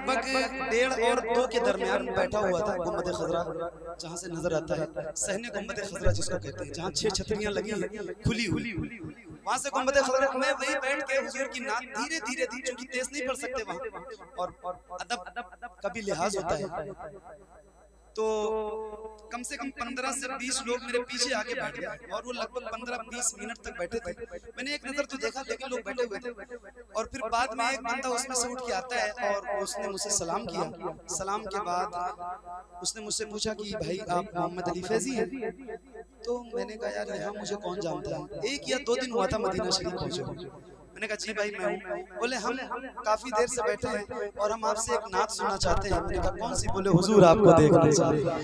लगभग 1.5 और 2 के दरमियान बैठा हुआ था गुंबद खजरा, जहाँ से नजर आता है सहने गुंबद खजरा जिसको कहते हैं, जहाँ 6 छतरियां लगी हैं खुली हुई, वहां से गुंबद खजरा में वही बैठ के हुजूर की नात धीरे धीरे क्योंकि तेज नहीं पढ़ सकते वहां और अदब का भी लिहाज होता है, तो कम से कम 15 से 20 लोग मेरे पीछे आके बैठ गए और वो लगभग 15-20 मिनट तक बैठे थे। मैंने एक नजर तो देखा लेकिन लोग बैठे हुए थे और फिर बाद में एक बंदा उसमें से उठ के आता है और उसने मुझसे सलाम किया। सलाम के बाद उसने मुझसे पूछा कि भाई आप मोहम्मद अली फैजी हैं? तो मैंने कहा यार यहाँ मुझे कौन जानता है, 1 या 2 दिन हुआ था मदीना शरीफ पहुंचे। मैंने कहा जी भाई मैं हूँ। बोले हम काफी देर से बैठे हैं और हम आपसे एक नात सुनना चाहते हैं। मैंने कहा कौन सी? बोले हुजूर आपको देखना चाहते हैं।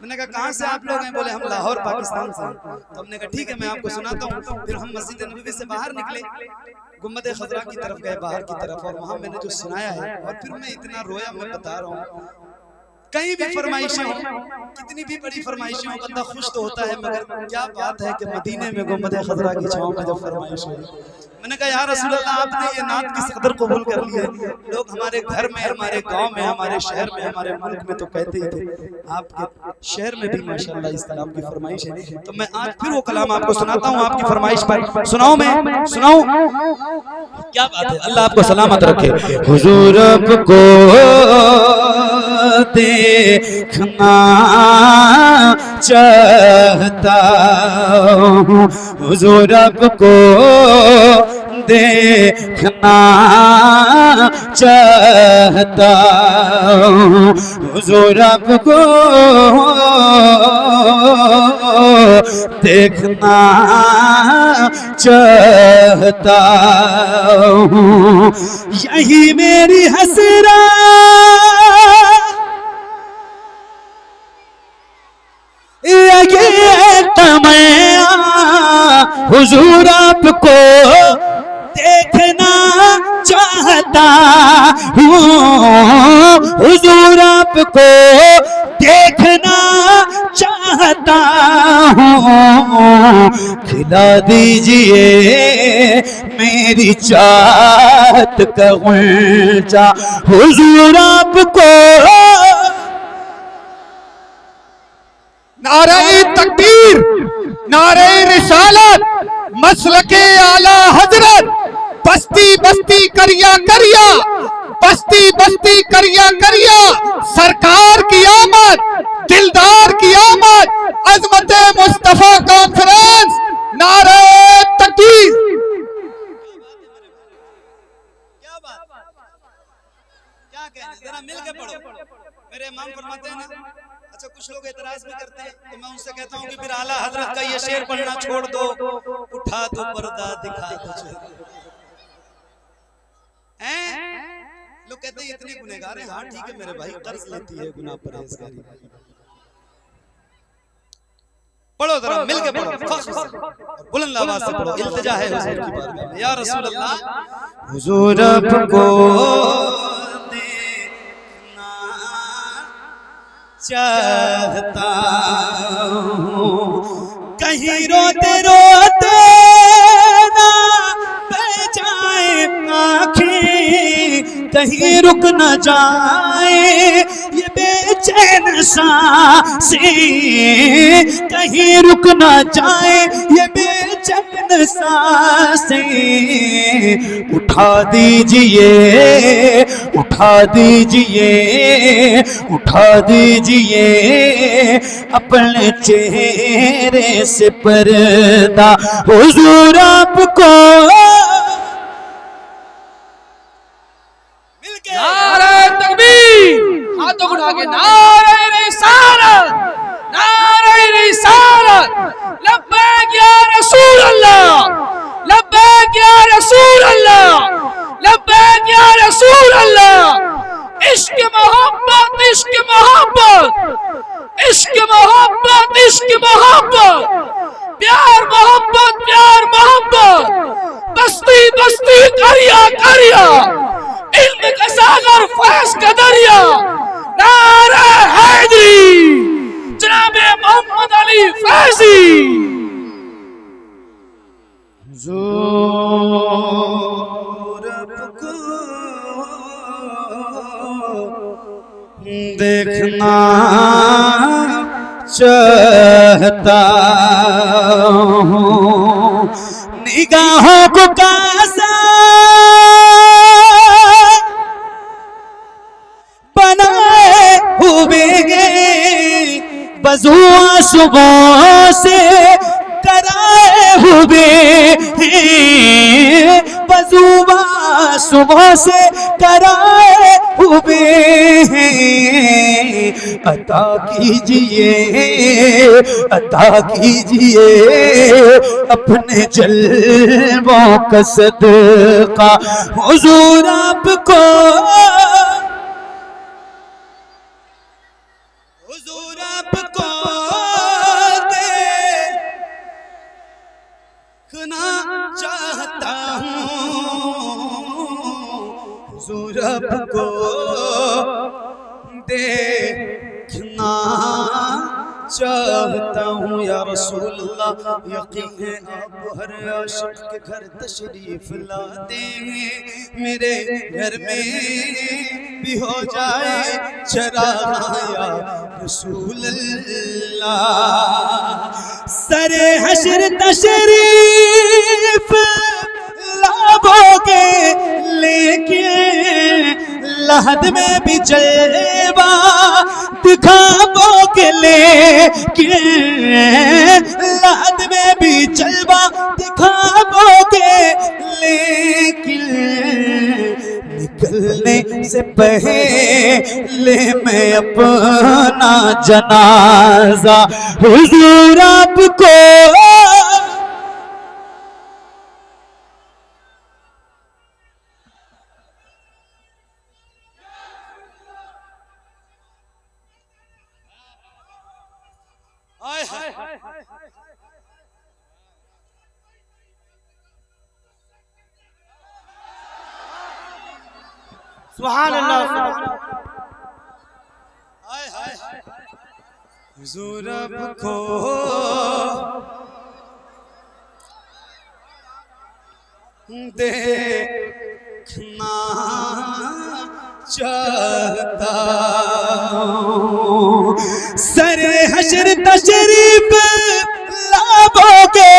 मैंने कहा कहाँ से आप लोग हैं? बोले हम लाहौर पाकिस्तान से। तो हमने कहा ठीक है मैं आपको सुनाता हूँ। फिर हम मस्जिद नबवी से बाहर निकले, गुंबद खजरा की तरफ गए बाहर की तरफ, और वहाँ मैंने जो सुनाया है और फिर मैं इतना रोया, मैं बता रहा हूँ कहीं भी फरमाइशें हो, कितनी भी बड़ी फरमाइशें हो, बंदा खुश तो होता है, मगर क्या बात है कि मदीने में गुंबद खजरा की छांव में जब फरमाइश हुई, मैंने कहा यार रसूल अल्लाह आपने ये नात किस कदर कबूल कर ली है। लोग हमारे घर में, हमारे गांव में, हमारे शहर में, हमारे मुल्क में तो कहते ही थे, आपके शहर में भी माशाअल्लाह इस तरह की फरमाइश है। तो मैं आज फिर वो कलाम आपको सुनाता हूँ आपकी फरमाइश पर। सुनाऊं? मैं सुनाऊं? क्या बात है, अल्लाह आपको सलामत रखे। हुजूर आपको देखना चाहता हूँ, हुजूर आपको देखना चाहता हूँ, हुजूर आपको देखना चाहता हूँ, यही मेरी हसरत, ये तमन्ना, हुजूर आपको देखना चाहता हूँ, हुजूर आपको देखना चाहता हूँ, खिला दीजिए मेरी चाहत का गुंजा, हुजूर आपको। नारे तकबीर, नारे रिसालत, मसलके आला हजरत, बस्ती बस्ती करिया करिया, बस्ती बस्ती करिया करिया, सरकार की आमद, दिलदार की आमद, अजमत मुस्तफा कॉन्फ्रेंस, नारे तकबीर। क्या बात, क्या कहने, जरा मिल के पढ़ो। मेरे इमाम फरमाते हैं ना, अच्छा कुछ लोग एतराज भी करते हैं, तो मैं उनसे कहता हूँ कि फिर आला हजरत का ये शेर पढ़ना छोड़ दो, उठा दो पर्दा दिखा दो हैं। लोग कहते हैं इतने गुनहगार हैं। हाँ ठीक है मेरे भाई, कर्ज लेती है गुनाह परहेजगारी। पढ़ो जरा मिल के पढ़ो, बुलंद आवाज से पढ़ो, इल्तिजा है हुजूर की बारगाह में, या रसूल अल्लाह हुजूर आपको चाहता हूँ, कहीं रोते रोते ना बह जाए आँखें, कहीं रुक न जाए ये बेचैन सांसें, कहीं रुक न जाए ये बेचैन सांसें, उठा दीजिए, उठा दीजिए, उठा दीजिए अपने चेहरे से पर्दा, हुजूर आपको। मिलके नारे तकबीर, हाथों को उठा के नारे रिसालत, नारे रिसालत, लब्बैक या रसूल अल्लाह, लब्बैक या रसूल अल्लाह, लब्बैक या रसूल अल्लाह। इश्क मोहब्बत, इश्क मोहब्बत, इश्क मोहब्बत, इश्क मोहब्बत, प्यार मोहब्बत, प्यार मोहब्बत, बस्ती बस्ती करिया करिया, इल्म का सागर फैज़ का दरिया, नारे हैदरी, जनाबे मोहम्मद अली फैजी। देखना चाहता हूँ, निगाहों को कैसा बनाए हुए बजुआ सुबह से कराए हुए, बजुआ सुबह से कराए हुए अता कीजिए, अता कीजिए अपने जल्वों का सदका हुजूर आपको, हुजूर आपको देखना चाहता हूँ, हुजूर आपको देखना चाहता हूँ या रसूल अल्लाह। यकीन है आप हर आशिक के घर तशरीफ लाते हैं, मेरे घर में भी हो जाए चरागा या रसूल अल्लाह। सरे हशर तशरीफ लाओगे लेकिन लहद में भी जलवा दिखाओगे, लेकिन लहद में भी जलवा दिखाओगे, लेकिन निकलने से पहले मैं अपना जनाजा हुजूर आपको, सुभान अल्लाह। हुजूर आपको देखना चाहता हूँ, सरे हशर तशरीफ लाओगे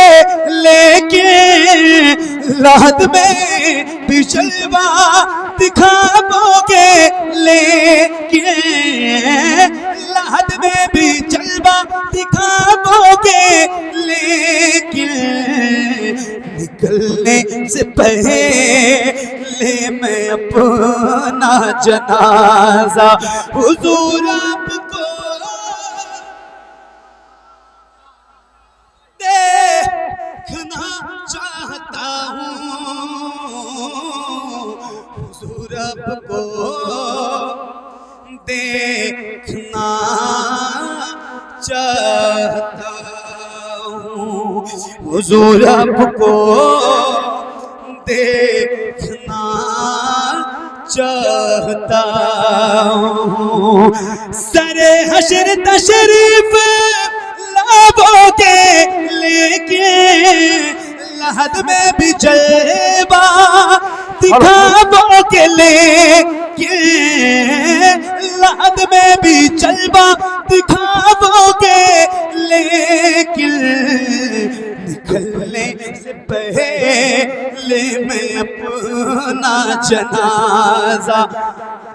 लेकिन लहद में भी जलवा दिखाओगे, लेकिन लहद में भी जलवा दिखाओगे, लेकिन निकलने से पहले मैं अपना जनाजा हुजूर आपको देखना चाहता हूँ, हुजूर आपको देखना चाहता हूँ, हुजूर आपको देखना चाहता हूँ। सरे हशर तशरीफ लाओगे लेकिन लहद में भी जलवा दिखाओगे, लेकिन लहद में भी जलवा दिखाओगे, लेकिन निकलने से पहले मैं अपना जनाजा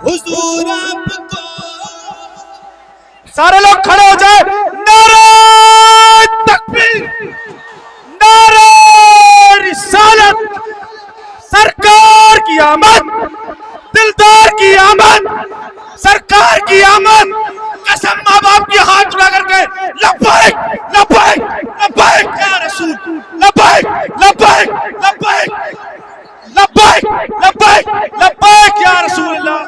हुजूर आपको। सारे लोग खड़े हो जाए, नारे तकबीर, नारे रिसालत, सरकार की आमद, दिलदार की आमद, सरकार की आमद। कसम माँ बाप की हाथ उठा करके लब्बैक लब्बैक लब्बैक या रसूल, लब्बैक लब्बैक लब्बैक लब्बैक लब्बैक लब्बैक या रसूल अल्लाह।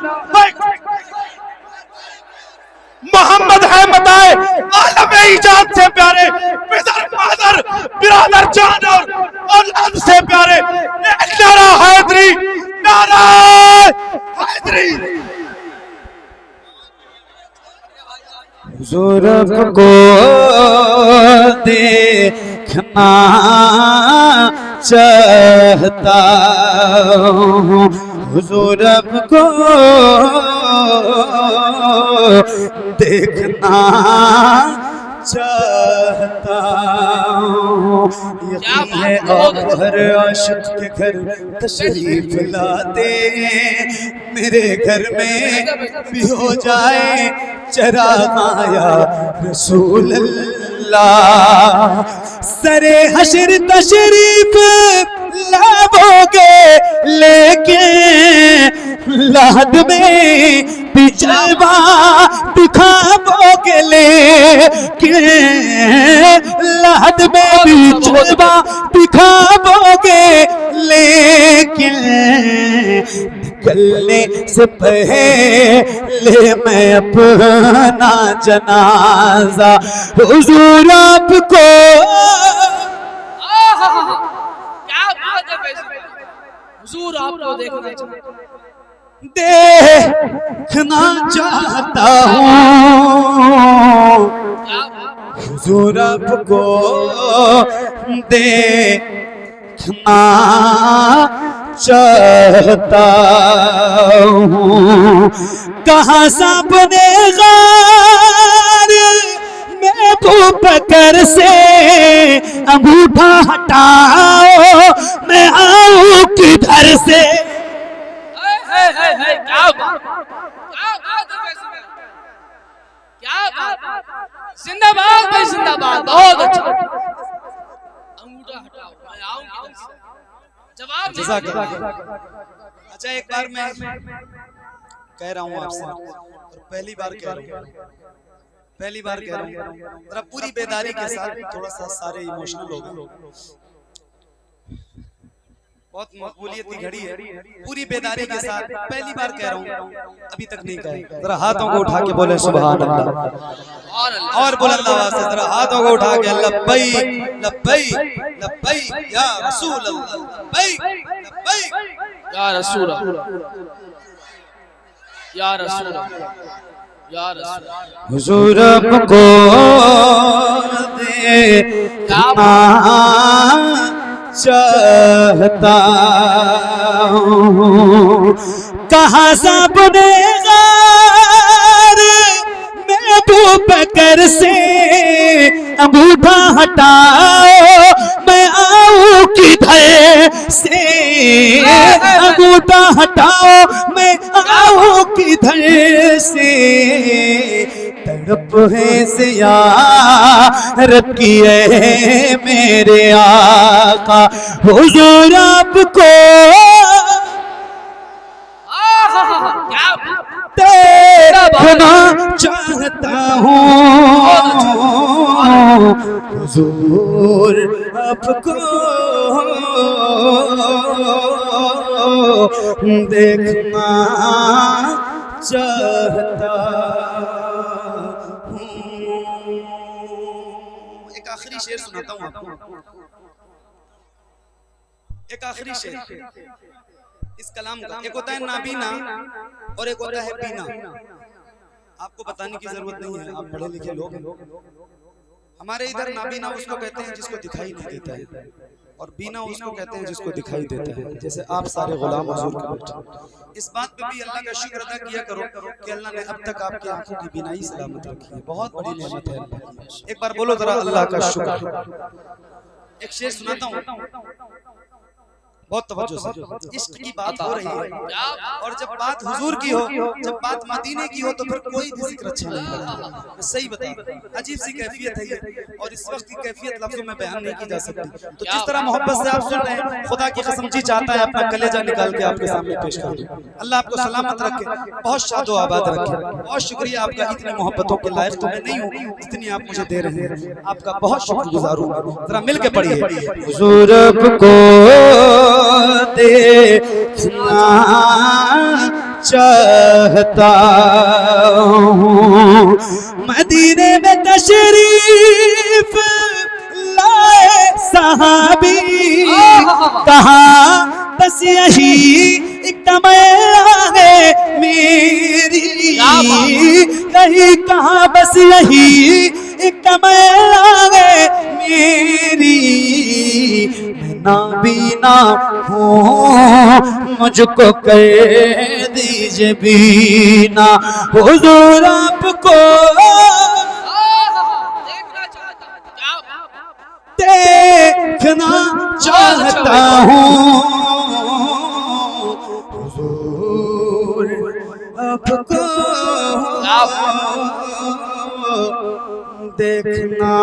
मोहम्मद है बताए आलम इजाद से प्यारे, पितर मादर बिरादर जान और औलाद से प्यारे, नारा हैदरी, नारा हैदरी। हुजूर को देखना चाहता हूँ, हुजूर को देखना चाहता हूँ। यकीन है आप हर आशिक के घर तशरीफ लाते हैं, मेरे घर में भी हो जाए चरागाया रसूल अल्लाह। सरे हशर तशरीफ लाओगे लेके लाद में बिजलवा दिखाओगे लेके लाद में बिजलवा दिखाओगे लेके निकलने से पहले मैं अपना जनाजा हुजूर आपको क्या बात है फैसल, हुजूर आपको देखना चाहता हूँ, हुजूर आपको देखना चाहता हूँ। कहाँ सामने गार मैं बकर से अंगूठा हटाओ, मैं आऊं किधर से। क्या बात है फैसल, क्या बात, जिंदाबाद भाई जिंदाबाद, बहुत अच्छा। अंगूठा हटाओ मैं आऊंगी किधर से, जवाब नहीं। अच्छा एक बार मैं कह रहा हूँ आपसे, और पहली बार कह रहा हूँ, जरा पूरी बेदारी के साथ, थोड़ा सा सारे इमोशनल हो गए, बहुत मकबूलियत की घड़ी है, पूरी बेदारी के साथ पहली बार कह रहा हूँ, अभी तक नहीं कहा, जरा हाथों को उठा के बोले सुभान अल्लाह, और बुलंद आवाज से जरा हाथों को उठा के लब्बैक लब्बैक लब्बैक या रसूल अल्लाह, लब्बैक लब्बैक या रसूल अल्लाह, या रसूल अल्लाह, या रसूल हुजूर आपको देखना चाहता हूँ। कहाँ सामने गार मैं बकर से अंगूठा हटाओ, मैं आऊं किधर से। अंगूठा हटाओ, मैं आऊं किधर से। तड़प है से यारब किए मेरे आका, हुजूर आपको देखना चाहता हूँ, हुजूर आपको देखना चाहता हूँ। एक आखिरी शेर सुनाता हूँ आपको, एक आखिरी शेर इस कलाम का। एक होता है नाबीना और एक होता है बीना। आपको बताने की जरूरत नहीं है, आप पढ़े लिखे लोग हैं। हमारे इधर नाबीना उसको कहते हैं जिसको दिखाई नहीं देता है, और बीना उसको कहते हैं जिसको दिखाई देता है। जैसे आप सारे गुलाम हुजूर के बैठे, इस बात पे भी अल्लाह का शुक्र अदा किया करो कि अल्लाह ने अब तक आपकी आंखों की बीनाई सलामत रखी है। बहुत बड़ी नेमत है अल्लाह की। एक बार बोलो जरा अल्लाह का शुक्र। एक शेर सुनाता हूँ, बहुत तवज्जो से। इश्क की बात हो रही है, और जब बात हुजूर की हो, जब बात मदीने की हो, तो फिर कोई भी जिक्र अच्छा नहीं लगता। मैं सही बता, अजीब सी कैफियत है ये, और इस वक्त की कैफियत लफ्जों में बयान नहीं की जा सकती। तो जिस तरह मोहब्बत से आप सुन रहे हैं, खुदा की कसम जी चाहता है अपना कलेजा निकाल के आपके सामने पेश कर दूं। अल्लाह आपको सलामत रखे, बहुत शादो आबाद रखे। बहुत शुक्रिया आपका, इतनी मोहब्बतों के लायक तो मैं नहीं हूँ जितनी आप मुझे दे रहे हैं। आपका बहुत शुक्रगुजार हूँ। जरा मिल के पढ़िए, हुजूर को देखना चाहता हूँ। मदीने में तशरीफ लाए सहाबी, कहाँ बस यही एक तमन्ना है मेरी, कहीं कहाँ बस यही एक तमन्ना है मेरी। नाबीना हूँ, मुझको कर दीजिए बीना हुजूर आपको देखना चाहता हूँ हुजूर आपको देखना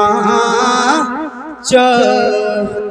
चाहता